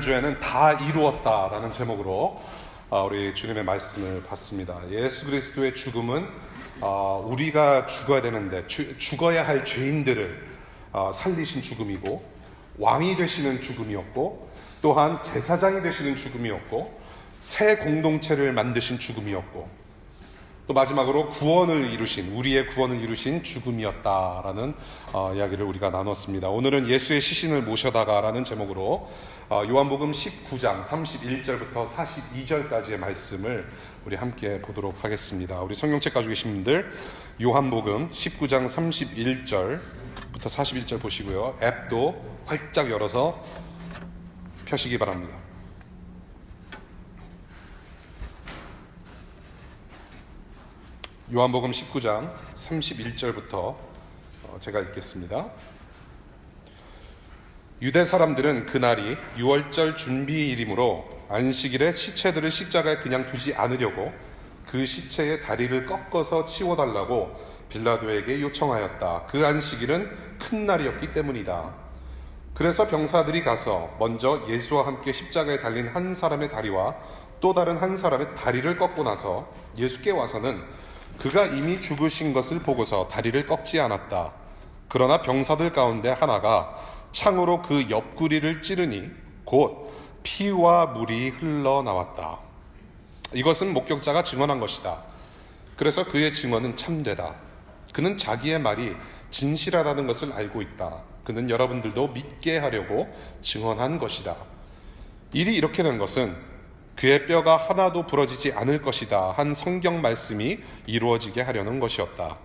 주에는 다 이루었다라는 제목으로 우리 주님의 말씀을 봤습니다. 예수 그리스도의 죽음은 우리가 죽어야 되는데 죽어야 할 죄인들을 살리신 죽음이고, 왕이 되시는 죽음이었고, 또한 제사장이 되시는 죽음이었고, 새 공동체를 만드신 죽음이었고, 또 마지막으로 우리의 구원을 이루신 죽음이었다라는 이야기를 우리가 나눴습니다. 오늘은 예수의 시신을 모셔다가라는 제목으로 요한복음 19장 31절부터 42절까지의 말씀을 우리 함께 보도록 하겠습니다. 우리 성경책 가지고 계신 분들 요한복음 19장 31절부터 41절 보시고요. 앱도 활짝 열어서 펴시기 바랍니다. 요한복음 19장 31절부터 제가 읽겠습니다. 유대 사람들은 그날이 유월절 준비일이므로 안식일에 시체들을 십자가에 그냥 두지 않으려고 그 시체의 다리를 꺾어서 치워달라고 빌라도에게 요청하였다. 그 안식일은 큰 날이었기 때문이다. 그래서 병사들이 가서 먼저 예수와 함께 십자가에 달린 한 사람의 다리와 또 다른 한 사람의 다리를 꺾고 나서 예수께 와서는 그가 이미 죽으신 것을 보고서 다리를 꺾지 않았다. 그러나 병사들 가운데 하나가 창으로 그 옆구리를 찌르니 곧 피와 물이 흘러나왔다. 이것은 목격자가 증언한 것이다. 그래서 그의 증언은 참되다. 그는 자기의 말이 진실하다는 것을 알고 있다. 그는 여러분들도 믿게 하려고 증언한 것이다. 일이 이렇게 된 것은 그의 뼈가 하나도 부러지지 않을 것이다 한 성경 말씀이 이루어지게 하려는 것이었다.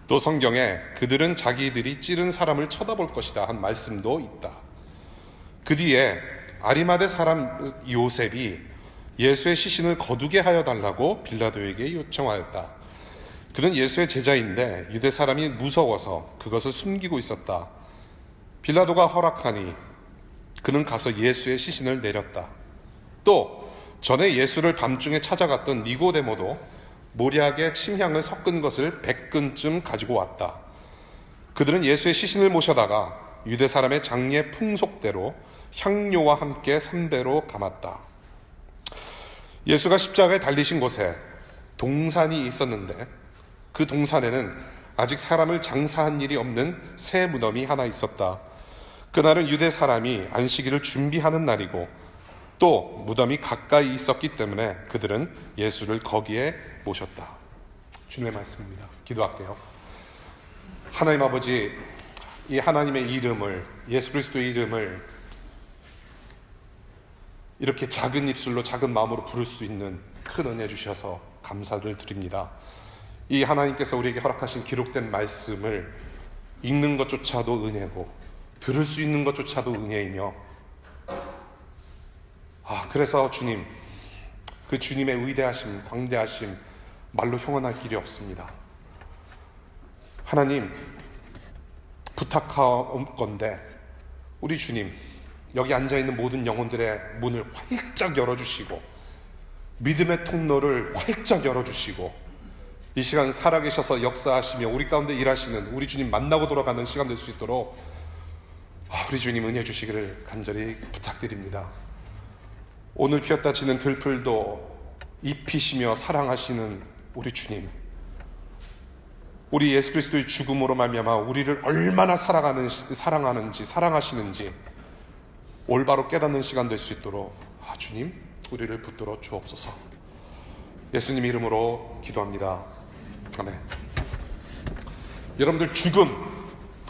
또 성경에 그들은 자기들이 찌른 사람을 쳐다볼 것이다 한 말씀도 있다. 그 뒤에 아리마대 사람 요셉이 예수의 시신을 거두게 하여 달라고 빌라도에게 요청하였다. 그는 예수의 제자인데 유대 사람이 무서워서 그것을 숨기고 있었다. 빌라도가 허락하니 그는 가서 예수의 시신을 내렸다. 또 전에 예수를 밤중에 찾아갔던 니고데모도 모략에 침향을 섞은 것을 100근쯤 가지고 왔다. 그들은 예수의 시신을 모셔다가 유대 사람의 장례 풍속대로 향료와 함께 삼배로 감았다. 예수가 십자가에 달리신 곳에 동산이 있었는데 그 동산에는 아직 사람을 장사한 일이 없는 새 무덤이 하나 있었다. 그날은 유대 사람이 안식일을 준비하는 날이고 또 무덤이 가까이 있었기 때문에 그들은 예수를 거기에 모셨다. 주님의 말씀입니다. 기도할게요. 하나님 아버지, 이 하나님의 이름을, 예수 그리스도의 이름을 이렇게 작은 입술로 작은 마음으로 부를 수 있는 큰 은혜 주셔서 감사를 드립니다. 이 하나님께서 우리에게 허락하신 기록된 말씀을 읽는 것조차도 은혜고 들을 수 있는 것조차도 은혜이며, 그래서 주님, 그 주님의 위대하심, 광대하심 말로 형언할 길이 없습니다. 하나님, 부탁하건대 우리 주님, 여기 앉아있는 모든 영혼들의 문을 활짝 열어주시고 믿음의 통로를 활짝 열어주시고 이 시간 살아계셔서 역사하시며 우리 가운데 일하시는 우리 주님 만나고 돌아가는 시간 될 수 있도록 우리 주님 은혜 주시기를 간절히 부탁드립니다. 오늘 피었다 지는 들풀도 입히시며 사랑하시는 우리 주님, 우리 예수 그리스도의 죽음으로 말미암아 우리를 얼마나 사랑하는지 사랑하시는지 올바로 깨닫는 시간 될 수 있도록 주님 우리를 붙들어 주옵소서. 예수님 이름으로 기도합니다. 아멘. 여러분들, 죽음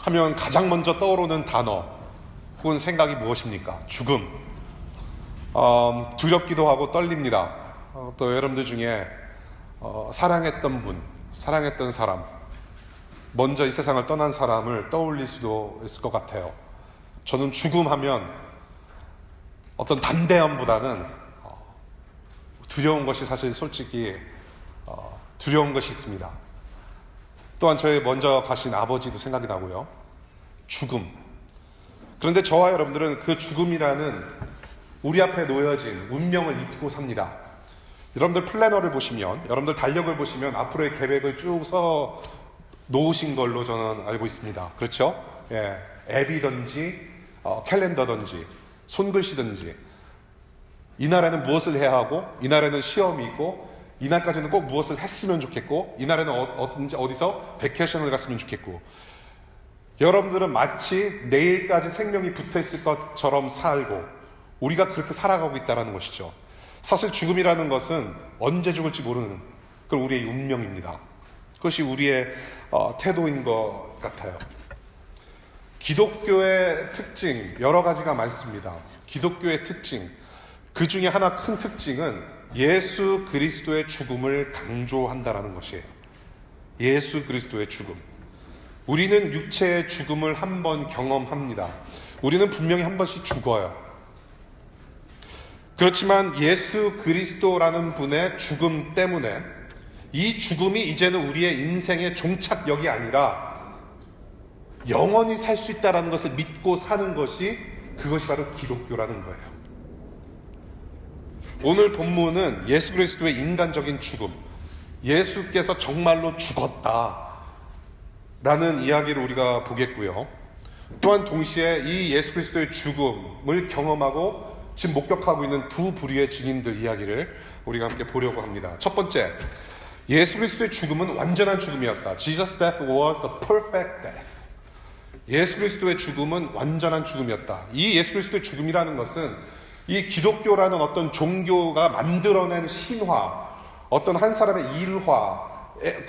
하면 가장 먼저 떠오르는 단어 혹은 생각이 무엇입니까? 죽음. 두렵기도 하고 떨립니다. 또 여러분들 중에 사랑했던 분, 사랑했던 사람, 먼저 이 세상을 떠난 사람을 떠올릴 수도 있을 것 같아요. 저는 죽음하면 어떤 담대함보다는 두려운 것이 사실 솔직히 두려운 것이 있습니다. 또한 저의 먼저 가신 아버지도 생각이 나고요. 죽음. 그런데 저와 여러분들은 그 죽음이라는 우리 앞에 놓여진 운명을 잊고 삽니다. 여러분들 플래너를 보시면, 여러분들 달력을 보시면 앞으로의 계획을 쭉 써 놓으신 걸로 저는 알고 있습니다. 그렇죠? 앱이든지 캘린더든지 손글씨든지 이날에는 무엇을 해야 하고, 이날에는 시험이 있고, 이날까지는 꼭 무엇을 했으면 좋겠고, 이날에는 어디서 베케이션을 갔으면 좋겠고, 여러분들은 마치 내일까지 생명이 붙어있을 것처럼 살고 우리가 그렇게 살아가고 있다는 것이죠. 사실 죽음이라는 것은 언제 죽을지 모르는 그건 우리의 운명입니다. 그것이 우리의 태도인 것 같아요. 기독교의 특징 여러 가지가 많습니다. 기독교의 특징 그 중에 하나 큰 특징은 예수 그리스도의 죽음을 강조한다는 것이에요. 예수 그리스도의 죽음. 우리는 육체의 죽음을 한 번 경험합니다. 우리는 분명히 한 번씩 죽어요. 그렇지만 예수 그리스도라는 분의 죽음 때문에 이 죽음이 이제는 우리의 인생의 종착역이 아니라 영원히 살 수 있다는 것을 믿고 사는 것이 그것이 바로 기독교라는 거예요. 오늘 본문은 예수 그리스도의 인간적인 죽음, 예수께서 정말로 죽었다 라는 이야기를 우리가 보겠고요. 또한 동시에 이 예수 그리스도의 죽음을 경험하고 지금 목격하고 있는 두 부류의 증인들 이야기를 우리가 함께 보려고 합니다. 첫 번째, 예수 그리스도의 죽음은 완전한 죽음이었다. Jesus' death was the perfect death. 예수 그리스도의 죽음은 완전한 죽음이었다. 이 예수 그리스도의 죽음이라는 것은 이 기독교라는 어떤 종교가 만들어낸 신화, 어떤 한 사람의 일화,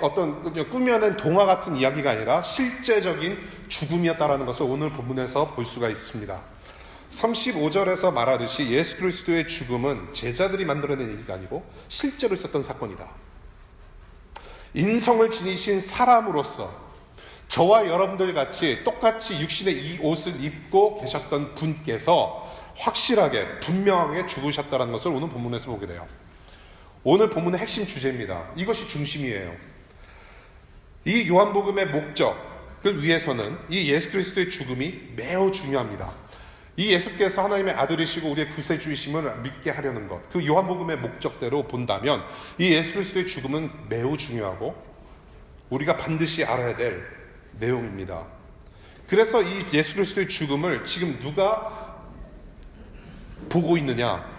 어떤 꾸며낸 동화 같은 이야기가 아니라 실제적인 죽음이었다라는 것을 오늘 본문에서 볼 수가 있습니다. 35절에서 말하듯이 예수 그리스도의 죽음은 제자들이 만들어낸 얘기가 아니고 실제로 있었던 사건이다. 인성을 지니신 사람으로서 저와 여러분들 같이 똑같이 육신의 이 옷을 입고 계셨던 분께서 확실하게 분명하게 죽으셨다는 것을 오늘 본문에서 보게 돼요. 오늘 본문의 핵심 주제입니다. 이것이 중심이에요. 이 요한복음의 목적을 위해서는 이 예수 그리스도의 죽음이 매우 중요합니다. 이 예수께서 하나님의 아들이시고 우리의 구세주이심을 믿게 하려는 것, 그 요한복음의 목적대로 본다면 이 예수 그리스도의 죽음은 매우 중요하고 우리가 반드시 알아야 될 내용입니다. 그래서 이 예수 그리스도의 죽음을 지금 누가 보고 있느냐?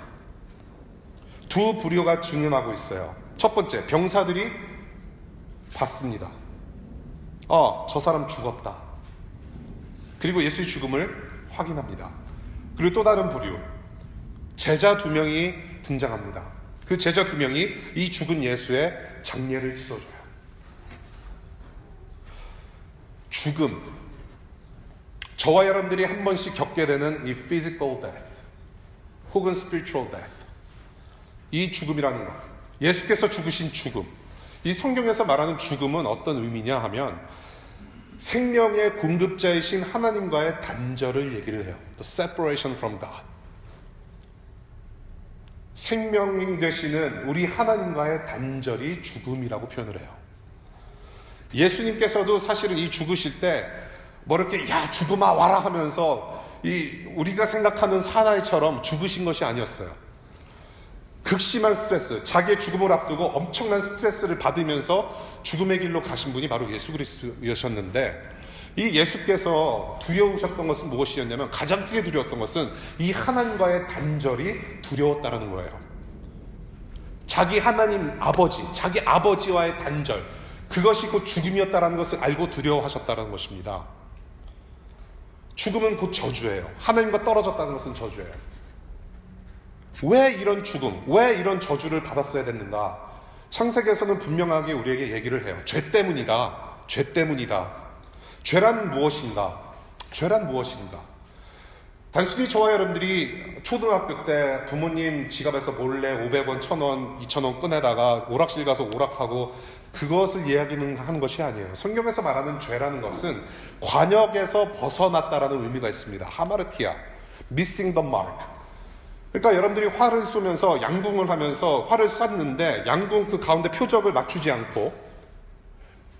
두 부류가 증언하고 있어요. 첫 번째, 병사들이 봤습니다. 저 사람 죽었다. 그리고 예수의 죽음을 확인합니다. 그리고 또 다른 부류, 제자 2명이 등장합니다. 그 제자 2명이 이 죽은 예수의 장례를 치러줘요. 죽음, 저와 여러분들이 한 번씩 겪게 되는 이 physical death 혹은 spiritual death, 이 죽음이라는 것, 예수께서 죽으신 죽음, 이 성경에서 말하는 죽음은 어떤 의미냐 하면 생명의 공급자이신 하나님과의 단절을 얘기를 해요. The separation from God. 생명 되시는 우리 하나님과의 단절이 죽음이라고 표현을 해요. 예수님께서도 사실은 이 죽으실 때 뭐 이렇게 야 죽음아 와라 하면서 우리가 생각하는 사나이처럼 죽으신 것이 아니었어요. 극심한 스트레스, 자기의 죽음을 앞두고 엄청난 스트레스를 받으면서 죽음의 길로 가신 분이 바로 예수 그리스도였는데, 이 예수께서 두려우셨던 것은 무엇이었냐면, 가장 크게 두려웠던 것은 이 하나님과의 단절이 두려웠다는 거예요. 자기 하나님 아버지, 자기 아버지와의 단절, 그것이 곧 죽음이었다는 것을 알고 두려워하셨다는 것입니다. 죽음은 곧 저주예요. 하나님과 떨어졌다는 것은 저주예요. 왜 이런 죽음, 왜 이런 저주를 받았어야 됐는가? 창세기에서는 분명하게 우리에게 얘기를 해요. 죄 때문이다. 죄 때문이다. 죄란 무엇인가? 죄란 무엇인가? 단순히 저와 여러분들이 초등학교 때 부모님 지갑에서 몰래 500원, 1000원, 2000원 꺼내다가 오락실 가서 오락하고 그것을 이야기하는 것이 아니에요. 성경에서 말하는 죄라는 것은 관역에서 벗어났다라는 의미가 있습니다. 하마르티아, missing the mark. 그러니까 여러분들이 활을 쏘면서 양궁을 하면서 활을 쐈는데 양궁 그 가운데 표적을 맞추지 않고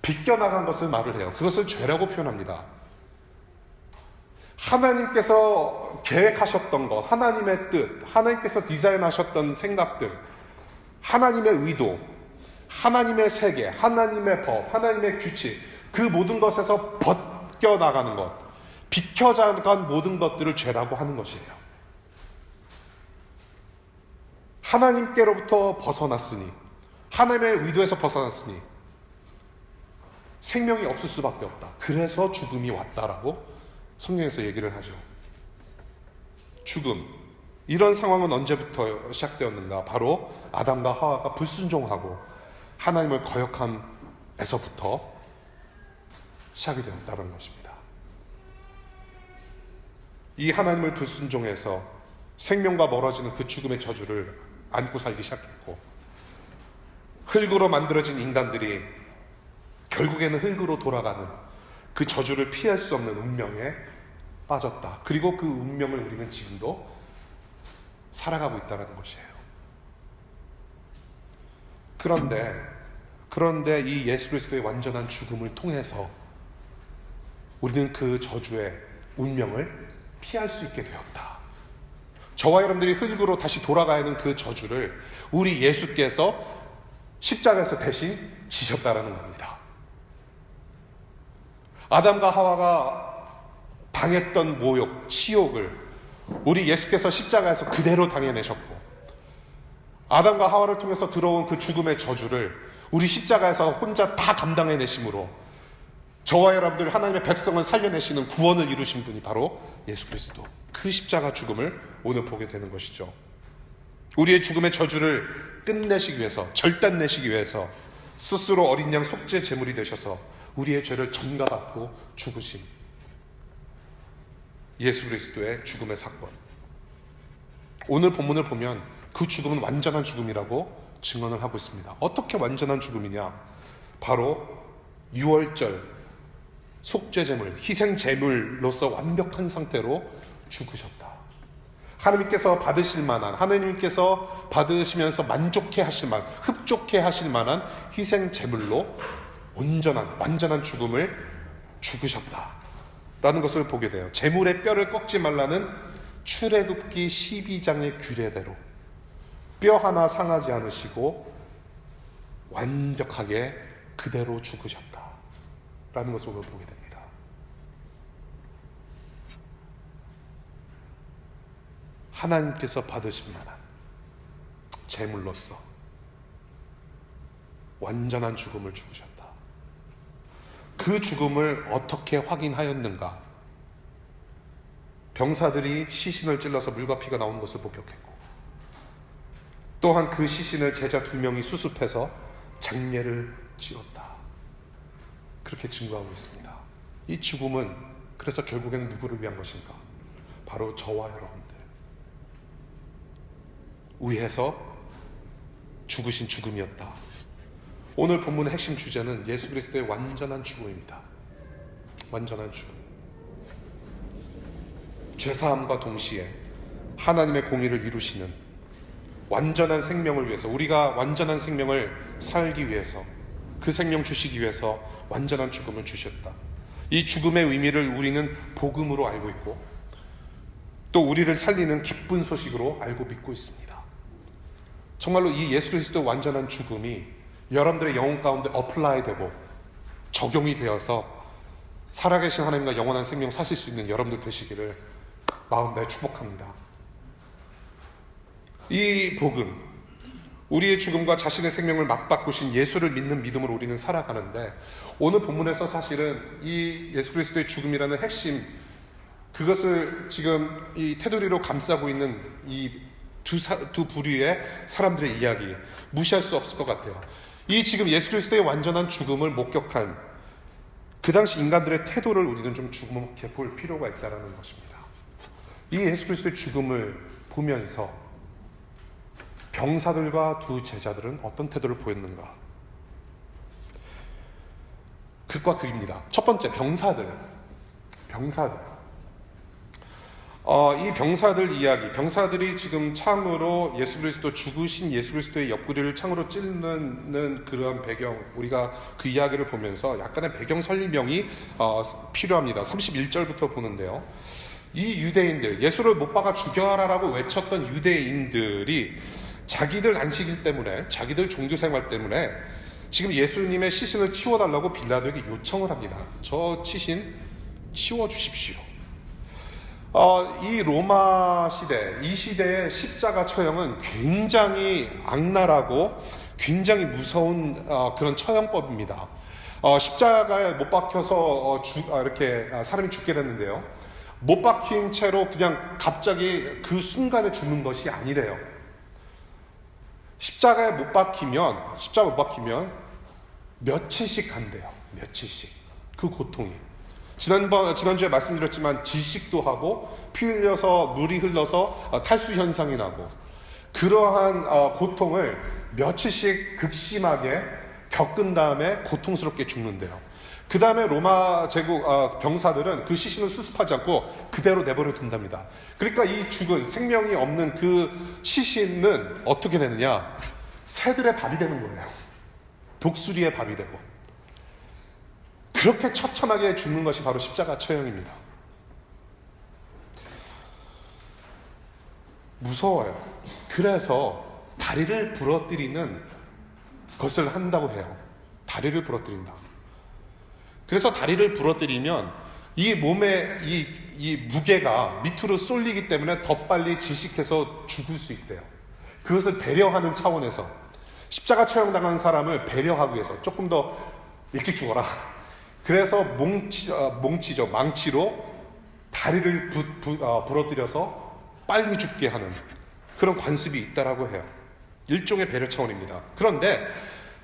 비껴나간 것을 말을 해요. 그것을 죄라고 표현합니다. 하나님께서 계획하셨던 것, 하나님의 뜻, 하나님께서 디자인하셨던 생각들, 하나님의 의도, 하나님의 세계, 하나님의 법, 하나님의 규칙, 그 모든 것에서 벗겨나가는 것, 비켜나간 모든 것들을 죄라고 하는 것이에요. 하나님께로부터 벗어났으니, 하나님의 의도에서 벗어났으니 생명이 없을 수밖에 없다. 그래서 죽음이 왔다라고 성경에서 얘기를 하죠. 죽음, 이런 상황은 언제부터 시작되었는가? 바로 아담과 하와가 불순종하고 하나님을 거역함에서부터 시작이 되었다는 것입니다. 이 하나님을 불순종해서 생명과 멀어지는 그 죽음의 저주를 안고 살기 시작했고, 흙으로 만들어진 인간들이 결국에는 흙으로 돌아가는 그 저주를 피할 수 없는 운명에 빠졌다. 그리고 그 운명을 우리는 지금도 살아가고 있다는 것이에요. 그런데 이 예수 그리스도의 완전한 죽음을 통해서 우리는 그 저주의 운명을 피할 수 있게 되었다. 저와 여러분들이 흙으로 다시 돌아가야 하는 그 저주를 우리 예수께서 십자가에서 대신 지셨다라는 겁니다. 아담과 하와가 당했던 모욕, 치욕을 우리 예수께서 십자가에서 그대로 당해내셨고, 아담과 하와를 통해서 들어온 그 죽음의 저주를 우리 십자가에서 혼자 다 감당해내심으로 저와 여러분들 하나님의 백성을 살려내시는 구원을 이루신 분이 바로 예수 그리스도, 그 십자가 죽음을 오늘 보게 되는 것이죠. 우리의 죽음의 저주를 끝내시기 위해서, 절단내시기 위해서 스스로 어린 양 속죄 제물이 되셔서 우리의 죄를 전가받고 죽으신 예수 그리스도의 죽음의 사건, 오늘 본문을 보면 그 죽음은 완전한 죽음이라고 증언을 하고 있습니다. 어떻게 완전한 죽음이냐? 바로 유월절 속죄제물, 희생제물로서 완벽한 상태로 죽으셨다. 하나님께서 받으실 만한, 하나님께서 받으시면서 만족해 하실 만한, 흡족해 하실 만한 희생제물로 완전한 죽음을 죽으셨다 라는 것을 보게 돼요. 제물의 뼈를 꺾지 말라는 출애굽기 12장의 규례대로 뼈 하나 상하지 않으시고 완벽하게 그대로 죽으셨다 라는 것을 오늘 보게 됩니다. 하나님께서 받으실 만한 제물로서 완전한 죽음을 죽으셨다. 그 죽음을 어떻게 확인하였는가? 병사들이 시신을 찔러서 물과 피가 나오는 것을 목격했고, 또한 그 시신을 제자 2명이 수습해서 장례를 지었다. 그렇게 증거하고 있습니다. 이 죽음은 그래서 결국에는 누구를 위한 것인가? 바로 저와 여러분들 위해서 죽으신 죽음이었다. 오늘 본문의 핵심 주제는 예수 그리스도의 완전한 죽음입니다. 완전한 죽음. 죄사함과 동시에 하나님의 공의를 이루시는 완전한 생명을 위해서, 우리가 완전한 생명을 살기 위해서, 그 생명 주시기 위해서 완전한 죽음을 주셨다. 이 죽음의 의미를 우리는 복음으로 알고 있고, 또 우리를 살리는 기쁜 소식으로 알고 믿고 있습니다. 정말로 이 예수 그리스도의 완전한 죽음이 여러분들의 영혼 가운데 어플라이 되고 적용이 되어서 살아계신 하나님과 영원한 생명 사실 수 있는 여러분들 되시기를 마음 다해 축복합니다. 이 복음, 우리의 죽음과 자신의 생명을 맞바꾸신 예수를 믿는 믿음으로 우리는 살아가는데, 오늘 본문에서 사실은 이 예수 그리스도의 죽음이라는 핵심, 그것을 지금 이 테두리로 감싸고 있는 이 두 부류의 사람들의 이야기, 무시할 수 없을 것 같아요. 이 지금 예수 그리스도의 완전한 죽음을 목격한 그 당시 인간들의 태도를 우리는 좀 주목해 볼 필요가 있다는 것입니다. 이 예수 그리스도의 죽음을 보면서 병사들과 두 제자들은 어떤 태도를 보였는가? 극과 극입니다. 첫 번째, 병사들. 이 병사들 이야기, 병사들이 지금 창으로 예수 그리스도, 죽으신 예수 그리스도의 옆구리를 창으로 찌르는 그런 배경, 우리가 그 이야기를 보면서 약간의 배경 설명이 필요합니다. 31절부터 보는데요. 이 유대인들, 예수를 못 박아 죽여라라고 외쳤던 유대인들이 자기들 안식일 때문에, 자기들 종교생활 때문에 지금 예수님의 시신을 치워달라고 빌라도에게 요청을 합니다. 저 시신 치워주십시오. 이 로마 시대, 이 시대의 십자가 처형은 굉장히 악랄하고 굉장히 무서운 그런 처형법입니다. 십자가에 못 박혀서 이렇게 사람이 죽게 됐는데요. 못 박힌 채로 그냥 갑자기 그 순간에 죽는 것이 아니래요. 십자가에 못 박히면 며칠씩 간대요. 며칠씩. 그 고통이. 지난주에 말씀드렸지만 질식도 하고 피 흘려서 물이 흘러서 탈수 현상이 나고 그러한 고통을 며칠씩 극심하게 겪은 다음에 고통스럽게 죽는데요. 그 다음에 로마 제국 병사들은 그 시신을 수습하지 않고 그대로 내버려 둔답니다. 그러니까 이 죽은 생명이 없는 그 시신은 어떻게 되느냐? 새들의 밥이 되는 거예요. 독수리의 밥이 되고. 그렇게 처참하게 죽는 것이 바로 십자가 처형입니다. 무서워요. 그래서 다리를 부러뜨리는 것을 한다고 해요. 다리를 부러뜨린다. 그래서 다리를 부러뜨리면 이 몸의 이 무게가 밑으로 쏠리기 때문에 더 빨리 질식해서 죽을 수 있대요. 그것을 배려하는 차원에서 십자가 처형당한 사람을 배려하기 위해서 조금 더 일찍 죽어라. 그래서 망치로 다리를 부러뜨려서 빨리 죽게 하는 그런 관습이 있다라고 해요. 일종의 배려 차원입니다. 그런데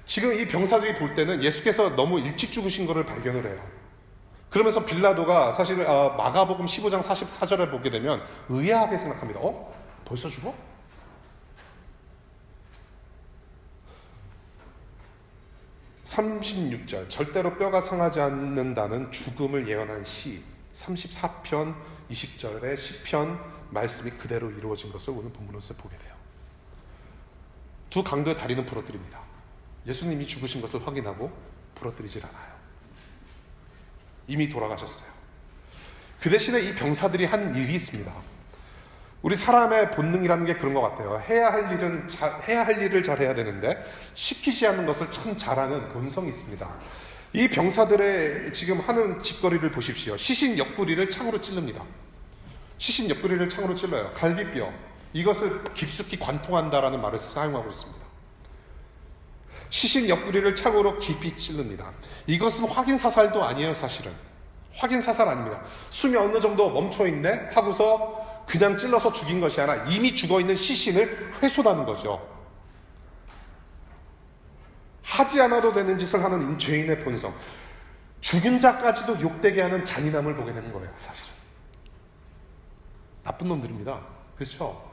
지금 이 병사들이 볼 때는 예수께서 너무 일찍 죽으신 것을 발견을 해요. 그러면서 빌라도가 사실 마가복음 15장 44절을 보게 되면 의아하게 생각합니다. 벌써 죽어? (36절) 절대로 뼈가 상하지 않는다는 죽음을 예언한 시 34편 20절의 시편 말씀이 그대로 이루어진 것을 오늘 본문에서 보게 돼요. 두 강도의 다리는 부러뜨립니다. 예수님이 죽으신 것을 확인하고 부러뜨리질 않아요. 이미 돌아가셨어요. 그 대신에 이 병사들이 한 일이 있습니다. 우리 사람의 본능이라는 게 그런 것 같아요. 해야 할 일을 잘 해야 되는데 시키지 않는 것을 참 잘하는 본성이 있습니다. 이 병사들의 지금 하는 짓거리를 보십시오. 시신 옆구리를 창으로 찌릅니다. 시신 옆구리를 창으로 찔러요. 갈비뼈. 이것을 깊숙이 관통한다라는 말을 사용하고 있습니다. 시신 옆구리를 창으로 깊이 찌릅니다. 이것은 확인 사살도 아니에요, 사실은. 확인 사살 아닙니다. 숨이 어느 정도 멈춰있네 하고서 그냥 찔러서 죽인 것이 아니라 이미 죽어있는 시신을 훼손하는 거죠. 하지 않아도 되는 짓을 하는 죄인의 본성. 죽은 자까지도 욕되게 하는 잔인함을 보게 되는 거예요, 사실은. 나쁜 놈들입니다. 그렇죠?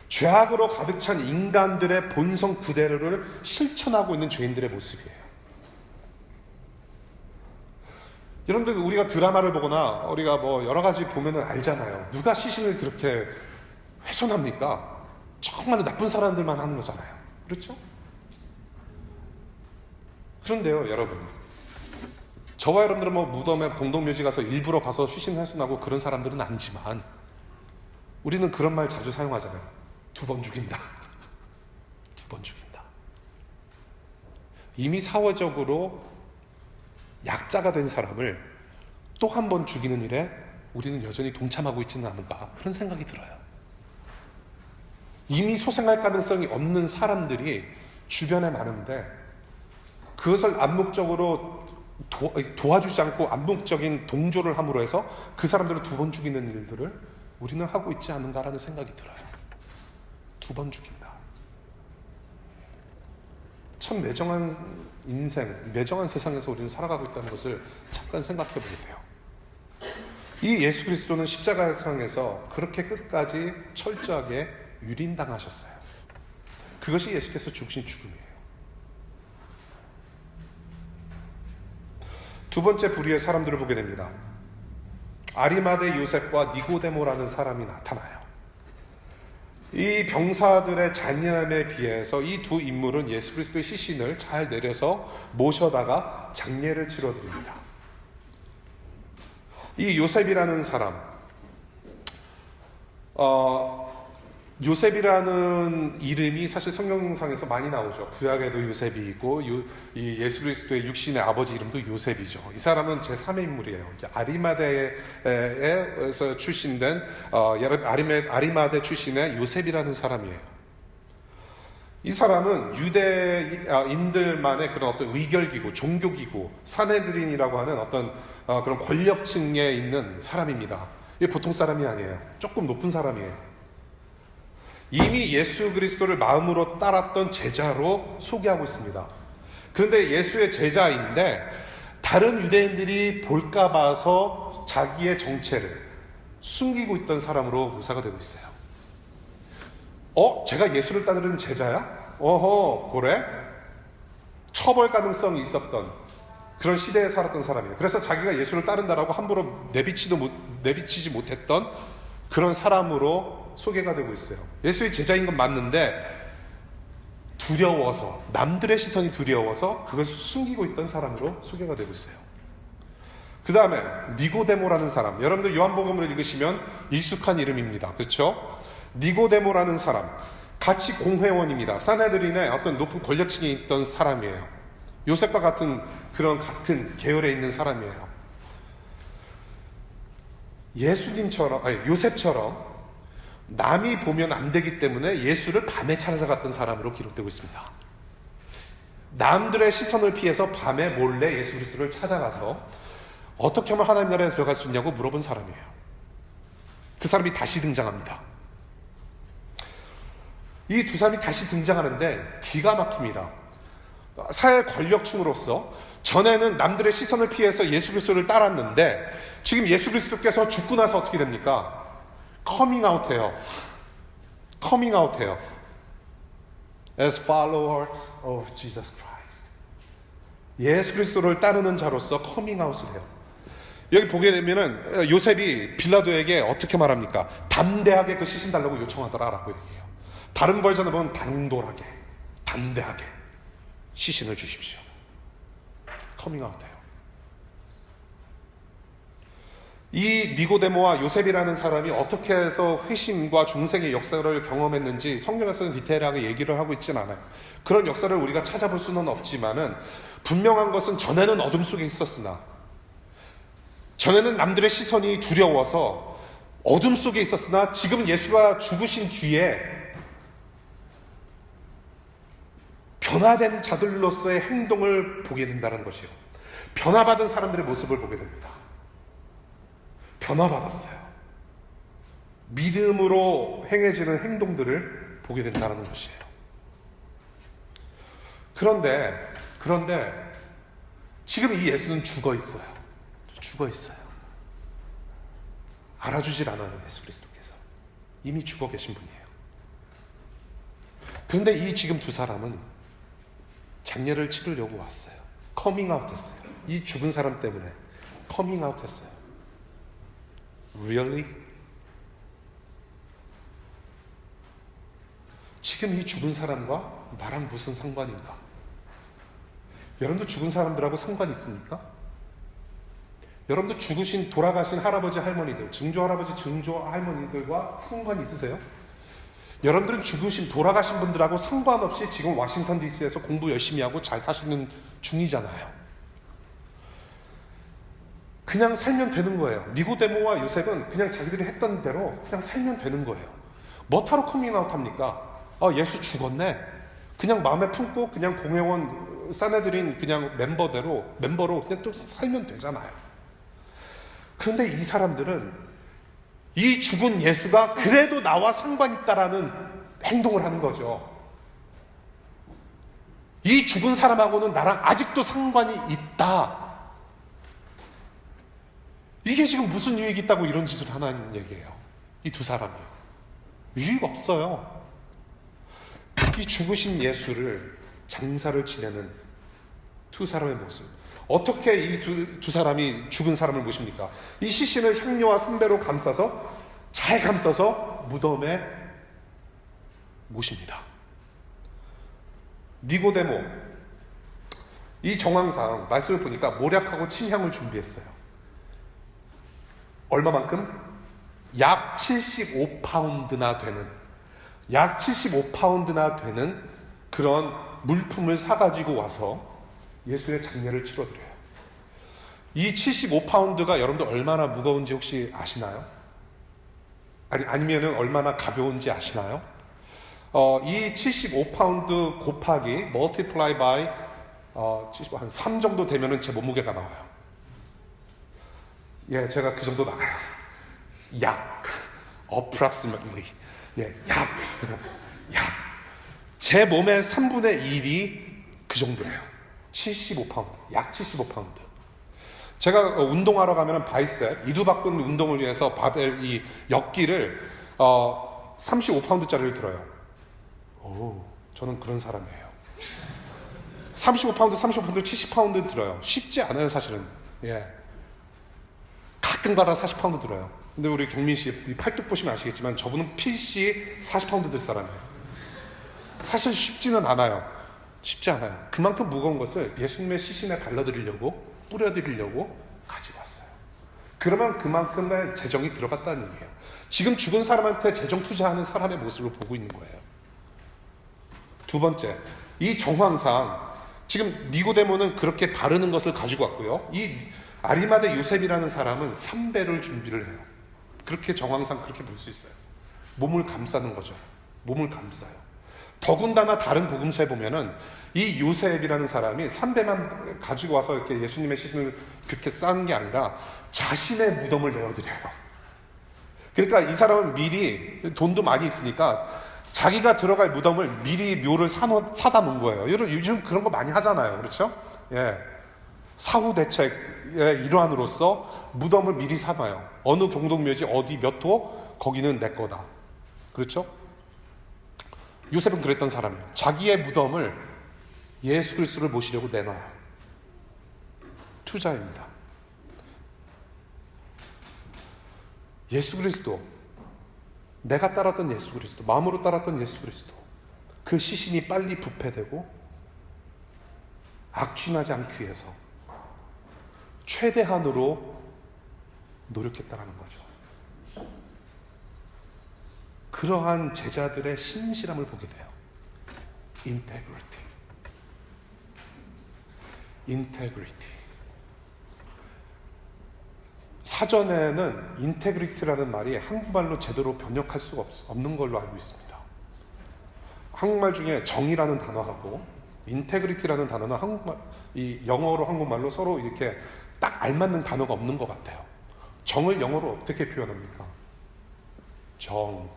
죄악으로 가득 찬 인간들의 본성 그대로를 실천하고 있는 죄인들의 모습이에요. 여러분들, 우리가 드라마를 보거나 우리가 여러 가지 보면은 알잖아요. 누가 시신을 그렇게 훼손합니까? 정말 나쁜 사람들만 하는 거잖아요. 그렇죠? 그런데요, 여러분, 저와 여러분들은 무덤에 공동묘지 가서 일부러 가서 시신 훼손하고 그런 사람들은 아니지만 우리는 그런 말 자주 사용하잖아요. 2번 죽인다. 2번 죽인다. 이미 사회적으로 약자가 된 사람을 또 한 번 죽이는 일에 우리는 여전히 동참하고 있지는 않은가, 그런 생각이 들어요. 이미 소생할 가능성이 없는 사람들이 주변에 많은데 그것을 암묵적으로 도와주지 않고 암묵적인 동조를 함으로 해서 그 사람들을 2번 죽이는 일들을 우리는 하고 있지 않은가라는 생각이 들어요. 2번 죽인다. 참 매정한 인생, 매정한 세상에서 우리는 살아가고 있다는 것을 잠깐 생각해 보게 돼요. 이 예수 그리스도는 십자가의 상에서 그렇게 끝까지 철저하게 유린당하셨어요. 그것이 예수께서 죽으신 죽음이에요. 두 번째 부류의 사람들을 보게 됩니다. 아리마대 요셉과 니고데모라는 사람이 나타나요. 이 병사들의 잔인함에 비해서 이 두 인물은 예수 그리스도의 시신을 잘 내려서 모셔다가 장례를 치러드립니다. 이 요셉이라는 사람, 요셉이라는 이름이 사실 성경상에서 많이 나오죠. 구약에도 요셉이 있고 이 예수 그리스도의 육신의 아버지 이름도 요셉이죠. 이 사람은 제3의 인물이에요. 아리마대에서 출신된 아리마대 출신의 요셉이라는 사람이에요. 이 사람은 유대인들만의 그런 어떤 의결기구, 종교기구, 사내들인이라고 하는 어떤 그런 권력층에 있는 사람입니다. 이게 보통 사람이 아니에요. 조금 높은 사람이에요. 이미 예수 그리스도를 마음으로 따랐던 제자로 소개하고 있습니다. 그런데 예수의 제자인데 다른 유대인들이 볼까 봐서 자기의 정체를 숨기고 있던 사람으로 묘사가 되고 있어요. 제가 예수를 따르는 제자야? 그래? 처벌 가능성이 있었던 그런 시대에 살았던 사람이에요. 그래서 자기가 예수를 따른다라고 함부로 내비치지 못했던 그런 사람으로 소개가 되고 있어요. 예수의 제자인 건 맞는데 두려워서, 남들의 시선이 두려워서 그것을 숨기고 있던 사람으로 소개가 되고 있어요. 그 다음에 니고데모라는 사람, 여러분들 요한복음을 읽으시면 익숙한 이름입니다. 그렇죠? 니고데모라는 사람, 같이 공회원입니다. 사내들인의 어떤 높은 권력층에 있던 사람이에요. 요셉과 같은 계열에 있는 사람이에요. 요셉처럼 남이 보면 안 되기 때문에 예수를 밤에 찾아갔던 사람으로 기록되고 있습니다. 남들의 시선을 피해서 밤에 몰래 예수 그리스도를 찾아가서 어떻게 하면 하나님 나라에 들어갈 수 있냐고 물어본 사람이에요. 그 사람이 다시 등장합니다. 이 두 사람이 다시 등장하는데 기가 막힙니다. 사회 권력층으로서 전에는 남들의 시선을 피해서 예수 그리스도를 따랐는데 지금 예수 그리스도께서 죽고 나서 어떻게 됩니까? 커밍아웃해요. As followers of Jesus Christ. 예수 그리스도를 따르는 자로서 커밍아웃을 해요. 여기 보게 되면은 요셉이 빌라도에게 어떻게 말합니까? 담대하게 그 시신 달라고 요청하더라라고 얘기해요. 다른 버전을 보면 당돌하게, 담대하게 시신을 주십시오. 커밍아웃해요. 이 니고데모와 요셉이라는 사람이 어떻게 해서 회심과 중생의 역사를 경험했는지 성경에서는 디테일하게 얘기를 하고 있지는 않아요. 그런 역사를 우리가 찾아볼 수는 없지만은 분명한 것은 전에는 어둠 속에 있었으나, 전에는 남들의 시선이 두려워서 어둠 속에 있었으나 지금 예수가 죽으신 뒤에 변화된 자들로서의 행동을 보게 된다는 것이요. 변화받은 사람들의 모습을 보게 됩니다. 변화받았어요. 믿음으로 행해지는 행동들을 보게 된다는 것이에요. 그런데 지금 이 예수는 죽어 있어요. 알아주질 않아요. 예수 그리스도께서 이미 죽어 계신 분이에요. 그런데 이 지금 두 사람은 장례를 치르려고 왔어요. 커밍아웃했어요. 이 죽은 사람 때문에 커밍아웃했어요. Really? 지금 이 죽은 사람과 나랑 무슨 상관인가? 여러분도 죽은 사람들하고 상관이 있습니까? 여러분도 돌아가신 할아버지 할머니들, 증조 할아버지 증조 할머니들과 상관이 있으세요? 여러분들은 돌아가신 분들하고 상관없이 지금 워싱턴 DC에서 공부 열심히 하고 잘 사시는 중이잖아요. 그냥 살면 되는 거예요. 니고데모와 요셉은 그냥 자기들이 했던 대로 그냥 살면 되는 거예요. 뭐하러 커밍아웃 합니까? 예수 죽었네. 그냥 마음에 품고 그냥 공회원 사내들인 그냥 멤버로 그냥 또 살면 되잖아요. 그런데 이 사람들은 이 죽은 예수가 그래도 나와 상관 있다라는 행동을 하는 거죠. 이 죽은 사람하고는 나랑 아직도 상관이 있다. 이게 지금 무슨 유익이 있다고 이런 짓을 하는 얘기예요. 이 두 사람이. 유익 없어요. 이 죽으신 예수를 장사를 지내는 두 사람의 모습. 어떻게 이 두 사람이 죽은 사람을 모십니까? 이 시신을 향료와 순배로 잘 감싸서 무덤에 모십니다. 니고데모, 이 정황상 말씀을 보니까 모략하고 침향을 준비했어요. 얼마만큼? 약 75파운드나 되는 약 75파운드나 되는 그런 물품을 사가지고 와서 예수의 장례를 치러드려요. 이 75파운드가 여러분들 얼마나 무거운지 혹시 아시나요? 아니면은 얼마나 가벼운지 아시나요? 이 75파운드 곱하기 multiply by 한 3 정도 되면은 제 몸무게가 나와요. 예, 제가 그 정도 나가요. 약 approximately. 예, 약. 제 몸의 3분의 1이 그 정도예요. 75파운드. 약 75파운드. 제가 운동하러 가면은 바이셉, 이두박근 운동을 위해서 바벨 이 역기를 35파운드짜리를 들어요. 오, 저는 그런 사람이에요. 35파운드, 70파운드 들어요. 쉽지 않아요, 사실은. 예. 가끔가다 40파운드 들어요. 근데 우리 경민 씨 팔뚝 보시면 아시겠지만 저분은 필시 40파운드 들 사람이에요. 사실 쉽지는 않아요. 쉽지 않아요. 그만큼 무거운 것을 예수님의 시신에 발라드리려고, 뿌려드리려고 가지고 왔어요. 그러면 그만큼의 재정이 들어갔다는 얘기예요. 지금 죽은 사람한테 재정 투자하는 사람의 모습을 보고 있는 거예요. 두 번째, 이 정황상 지금 니고데모는 그렇게 바르는 것을 가지고 왔고요. 이 아리마대 요셉이라는 사람은 3배를 준비를 해요. 그렇게 정황상 그렇게 볼 수 있어요. 몸을 감싸는 거죠. 몸을 감싸요. 더군다나 다른 복음서에 보면은 이 요셉이라는 사람이 3배만 가지고 와서 이렇게 예수님의 시신을 그렇게 싸는 게 아니라 자신의 무덤을 내어드려요. 그러니까 이 사람은 미리 돈도 많이 있으니까 자기가 들어갈 무덤을 미리 묘를 사다 놓은 거예요. 요즘 그런 거 많이 하잖아요. 그렇죠? 예. 사후 대책의 일환으로서 무덤을 미리 사놔요. 어느 공동묘지 어디 몇 호 거기는 내 거다. 그렇죠? 요셉은 그랬던 사람이에요. 자기의 무덤을 예수 그리스도를 모시려고 내놔요. 투자입니다. 예수 그리스도, 내가 따랐던 예수 그리스도, 마음으로 따랐던 예수 그리스도, 그 시신이 빨리 부패되고 악취나지 않기 위해서 최대한으로 노력했다라는 거죠. 그러한 제자들의 신실함을 보게 돼요. integrity. 사전에는 integrity라는 말이 한국말로 제대로 번역할 수가 없는 걸로 알고 있습니다. 한국말 중에 정의라는 단어하고 integrity라는 단어는 이 영어로 한국말로 서로 이렇게 딱 알맞는 단어가 없는 것 같아요. 정을 영어로 어떻게 표현합니까? 정.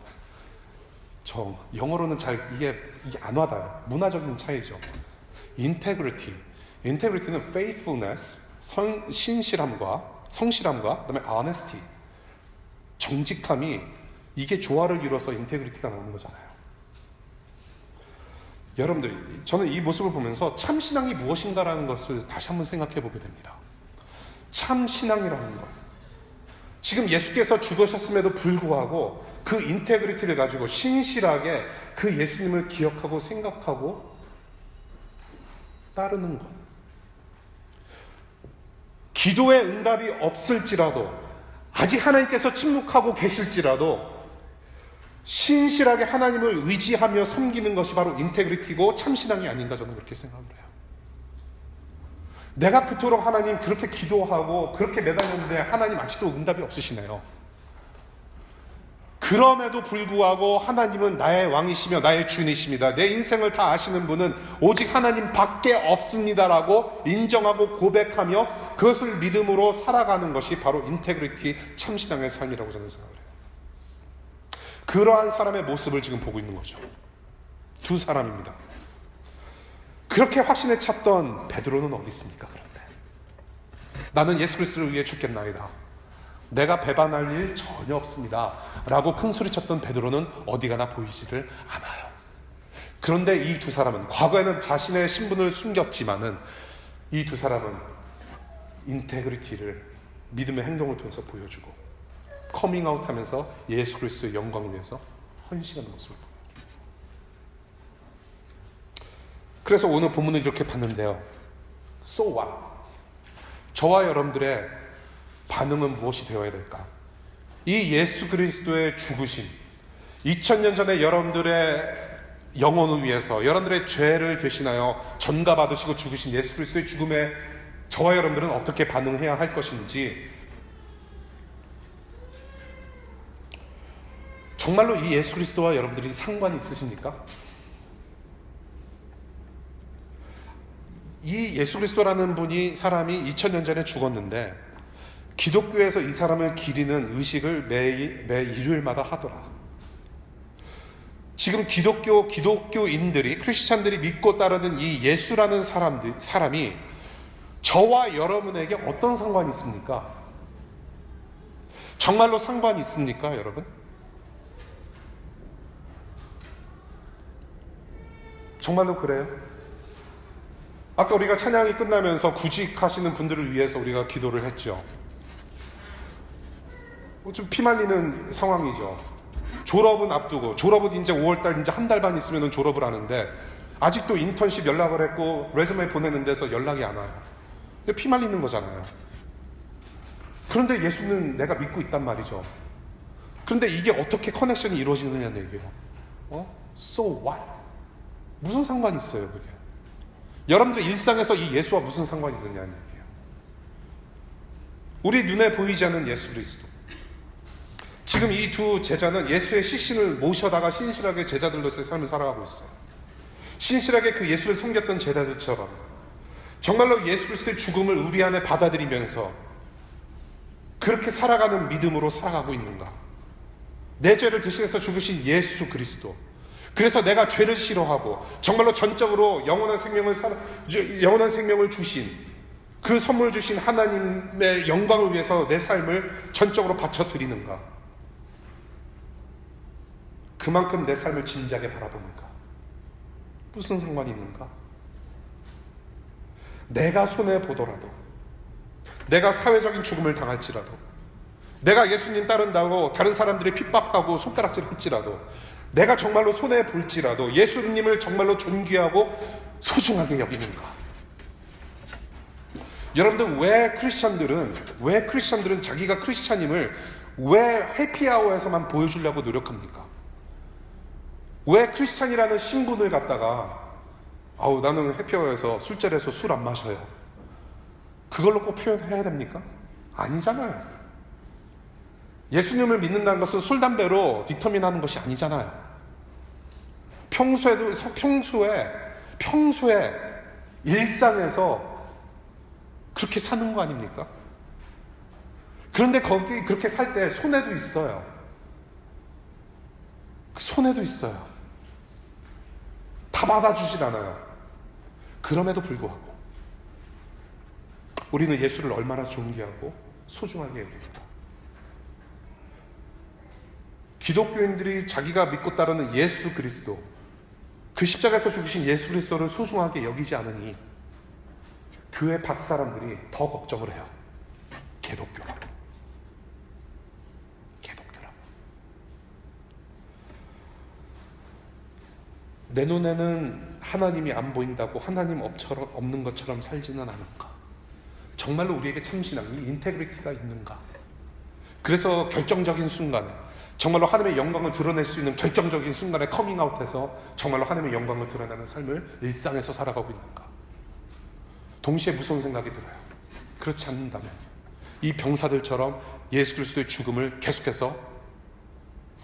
영어로는 잘 이게 안 와닿아요. 문화적인 차이죠. Integrity는 faithfulness, 성실함과 그다음에 honesty, 정직함이 이게 조화를 이뤄서 인테그리티가 나오는 거잖아요. 여러분들, 저는 이 모습을 보면서 참 신앙이 무엇인가라는 것을 다시 한번 생각해 보게 됩니다. 참 신앙이라는 것. 지금 예수께서 죽으셨음에도 불구하고 그 인테그리티를 가지고 신실하게 그 예수님을 기억하고 생각하고 따르는 것. 기도의 응답이 없을지라도, 아직 하나님께서 침묵하고 계실지라도 신실하게 하나님을 의지하며 섬기는 것이 바로 인테그리티고 참신앙이 아닌가, 저는 그렇게 생각을 해요. 내가 그토록 하나님 그렇게 기도하고 그렇게 매달렸는데 하나님 아직도 응답이 없으시네요. 그럼에도 불구하고 하나님은 나의 왕이시며 나의 주인이십니다. 내 인생을 다 아시는 분은 오직 하나님 밖에 없습니다라고 인정하고 고백하며 그것을 믿음으로 살아가는 것이 바로 인테그리티, 참신앙의 삶이라고 저는 생각을 해요. 그러한 사람의 모습을 지금 보고 있는 거죠. 두 사람입니다. 그렇게 확신에 찼던 베드로는 어디 있습니까? 그런데 나는 예수 그리스도를 위해 죽겠나이다. 내가 배반할 일 전혀 없습니다. 라고 큰 소리쳤던 베드로는 어디 가나 보이지를 않아요. 그런데 이 두 사람은 과거에는 자신의 신분을 숨겼지만은 이 두 사람은 인테그리티를 믿음의 행동을 통해서 보여주고 커밍아웃 하면서 예수 그리스도의 영광을 위해서 헌신하는 모습을 보여요. 그래서 오늘 본문을 이렇게 봤는데요. So what? 저와 여러분들의 반응은 무엇이 되어야 될까? 이 예수 그리스도의 죽으심, 2000년 전에 여러분들의 영혼을 위해서 여러분들의 죄를 대신하여 전가받으시고 죽으신 예수 그리스도의 죽음에 저와 여러분들은 어떻게 반응해야 할 것인지, 정말로 이 예수 그리스도와 여러분들이 상관이 있으십니까? 이 예수 그리스도라는 분이, 사람이 2000년 전에 죽었는데 기독교에서 이 사람을 기리는 의식을 매 일요일마다 하더라. 지금 기독교인들이, 크리스찬들이 믿고 따르는 이 예수라는 사람이 저와 여러분에게 어떤 상관이 있습니까? 정말로 상관이 있습니까, 여러분? 정말로 그래요? 아까 우리가 찬양이 끝나면서 구직하시는 분들을 위해서 우리가 기도를 했죠. 좀 피말리는 상황이죠. 졸업은 앞두고, 졸업은 이제 5월달 이제 한 달 반 있으면 졸업을 하는데 아직도 인턴십 연락을 했고 레즈메 보내는 데서 연락이 안 와요. 피말리는 거잖아요. 그런데 예수는 내가 믿고 있단 말이죠. 그런데 이게 어떻게 커넥션이 이루어지느냐는 얘기예요. So what? 무슨 상관이 있어요, 그게? 여러분들의 일상에서 이 예수와 무슨 상관이 있느냐는 얘기예요. 우리 눈에 보이지 않는 예수 그리스도. 지금 이 두 제자는 예수의 시신을 모셔다가 신실하게 제자들로서의 삶을 살아가고 있어요. 신실하게 그 예수를 섬겼던 제자들처럼 정말로 예수 그리스도의 죽음을 우리 안에 받아들이면서 그렇게 살아가는 믿음으로 살아가고 있는가? 내 죄를 대신해서 죽으신 예수 그리스도. 그래서 내가 죄를 싫어하고 정말로 전적으로 영원한 생명을 주신, 그 선물 주신 하나님의 영광을 위해서 내 삶을 전적으로 바쳐드리는가? 그만큼 내 삶을 진지하게 바라보는가? 무슨 상관이 있는가? 내가 손해보더라도, 내가 사회적인 죽음을 당할지라도, 내가 예수님 따른다고 다른 사람들이 핍박하고 손가락질 할지라도, 내가 정말로 손해볼지라도 예수님을 정말로 존귀하고 소중하게 여기는가? 여러분들, 왜 크리스찬들은 자기가 크리스찬임을 왜 해피아워에서만 보여주려고 노력합니까? 왜 크리스찬이라는 신분을 갖다가 나는 해피아워에서 술자리에서 술 안 마셔요, 그걸로 꼭 표현해야 됩니까? 아니잖아요. 예수님을 믿는다는 것은 술, 담배로 디터민하는 것이 아니잖아요. 평소에 일상에서 그렇게 사는 거 아닙니까? 그런데 거기 그렇게 살 때 손해도 있어요. 그 손해도 있어요. 다 받아주질 않아요. 그럼에도 불구하고 우리는 예수를 얼마나 존귀하고 소중하게 여깁니다. 기독교인들이 자기가 믿고 따르는 예수 그리스도, 그 십자가에서 죽으신 예수 그리스도를 소중하게 여기지 않으니 교회 밖 사람들이 더 걱정을 해요. 개독교라고. 내 눈에는 하나님이 안 보인다고 하나님 없는 것처럼 살지는 않은가? 정말로 우리에게 참신한 이 인테그리티가 있는가? 그래서 결정적인 순간에 정말로 하나님의 영광을 드러낼 수 있는 결정적인 순간에 커밍아웃해서 정말로 하나님의 영광을 드러내는 삶을 일상에서 살아가고 있는가? 동시에 무서운 생각이 들어요. 그렇지 않는다면 이 병사들처럼 예수 그리스도의 죽음을 계속해서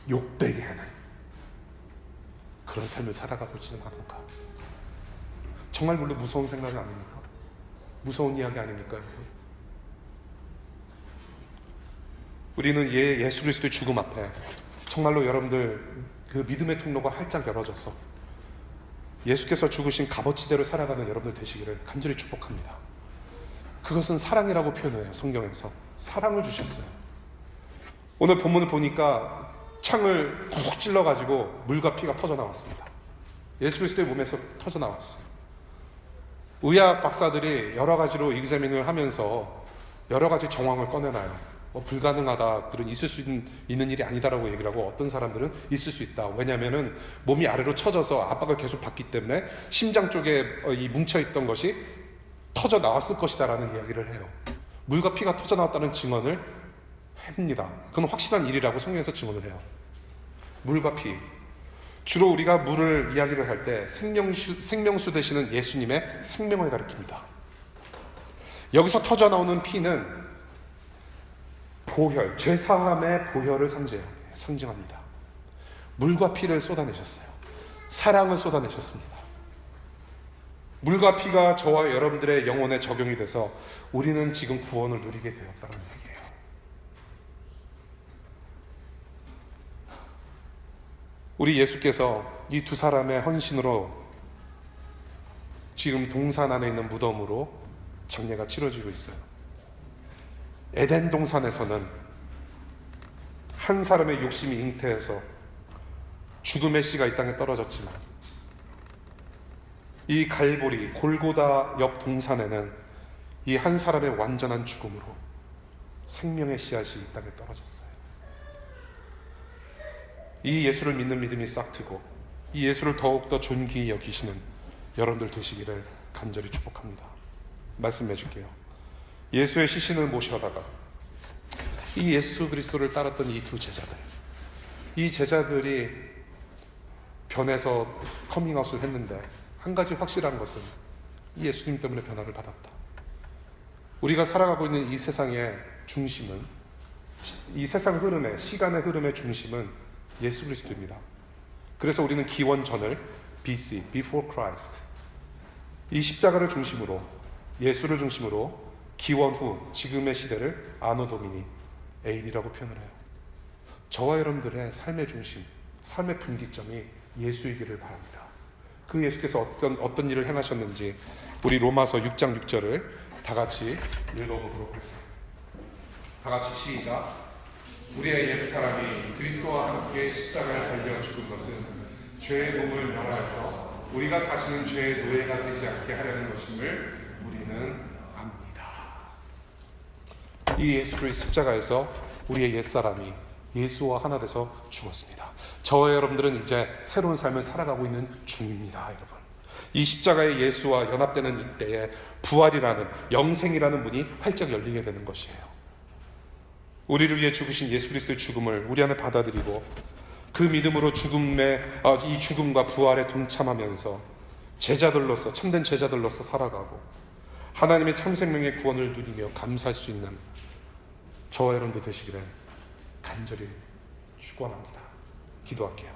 욕되게 하는 그런 삶을 살아가고 있지는 않은가? 정말 물론 무서운 생각이 아닙니까? 무서운 이야기 아닙니까, 여러분? 우리는 예수 그리스도의 죽음 앞에 정말로 여러분들 그 믿음의 통로가 활짝 열어져서 예수께서 죽으신 값어치대로 살아가는 여러분들 되시기를 간절히 축복합니다. 그것은 사랑이라고 표현해요. 성경에서 사랑을 주셨어요. 오늘 본문을 보니까 창을 쿡 찔러가지고 물과 피가 터져 나왔습니다. 예수 그리스도의 몸에서 터져 나왔어요. 의학 박사들이 여러 가지로 익자민을 하면서 여러 가지 정황을 꺼내놔요. 불가능하다, 그런 있을 수 있는 일이 아니다라고 얘기를 하고, 어떤 사람들은 있을 수 있다. 왜냐하면은 몸이 아래로 처져서 압박을 계속 받기 때문에 심장 쪽에 이 뭉쳐있던 것이 터져 나왔을 것이다라는 이야기를 해요. 물과 피가 터져 나왔다는 증언을 합니다. 그건 확실한 일이라고 성경에서 증언을 해요. 물과 피. 주로 우리가 물을 이야기를 할 때 생명수 되시는 예수님의 생명을 가리킵니다. 여기서 터져 나오는 피는 보혈, 죄사함의 보혈을 상징합니다. 물과 피를 쏟아내셨어요. 사랑을 쏟아내셨습니다. 물과 피가 저와 여러분들의 영혼에 적용이 돼서 우리는 지금 구원을 누리게 되었다는 얘기예요. 우리 예수께서 이 두 사람의 헌신으로 지금 동산 안에 있는 무덤으로 장례가 치러지고 있어요. 에덴 동산에서는 한 사람의 욕심이 잉태해서 죽음의 씨가 이 땅에 떨어졌지만, 이 갈보리 골고다 옆 동산에는 이 한 사람의 완전한 죽음으로 생명의 씨앗이 이 땅에 떨어졌어요. 이 예수를 믿는 믿음이 싹트고 이 예수를 더욱더 존귀히 여기시는 여러분들 되시기를 간절히 축복합니다. 말씀해 줄게요. 예수의 시신을 모셔다가 이 예수 그리스도를 따랐던 이 두 제자들, 이 제자들이 변해서 커밍아웃을 했는데 한 가지 확실한 것은 이 예수님 때문에 변화를 받았다. 우리가 살아가고 있는 이 세상의 중심은, 이 세상 흐름의, 시간의 흐름의 중심은 예수 그리스도입니다. 그래서 우리는 기원 전을 BC, Before Christ, 이 십자가를 중심으로, 예수를 중심으로 기원 후 지금의 시대를 아노 도미니 AD라고 표현을 해요. 저와 여러분들의 삶의 중심, 삶의 분기점이 예수이기를 바랍니다. 그 예수께서 어떤 일을 행하셨는지 우리 로마서 6장 6절을 다 같이 읽어보도록 하겠습니다. 다 같이 시작. 우리의 옛사람이 그리스도와 함께 십자가에 달려 죽은 것은 죄의 몸을 멸하여서 우리가 다시는 죄의 노예가 되지 않게 하려는 것임을 우리는 압니다. 이 예수 그리스도 십자가에서 우리의 옛사람이 예수와 하나 돼서 죽었습니다. 저와 여러분들은 이제 새로운 삶을 살아가고 있는 중입니다. 여러분, 이 십자가의 예수와 연합되는 이때에 부활이라는, 영생이라는 문이 활짝 열리게 되는 것이에요. 우리를 위해 죽으신 예수 그리스도의 죽음을 우리 안에 받아들이고 그 믿음으로 이 죽음과 부활에 동참하면서 제자들로서, 참된 제자들로서 살아가고 하나님의 참 생명의 구원을 누리며 감사할 수 있는 저와 여러분들 되시기를 간절히 축원합니다. 기도할게요.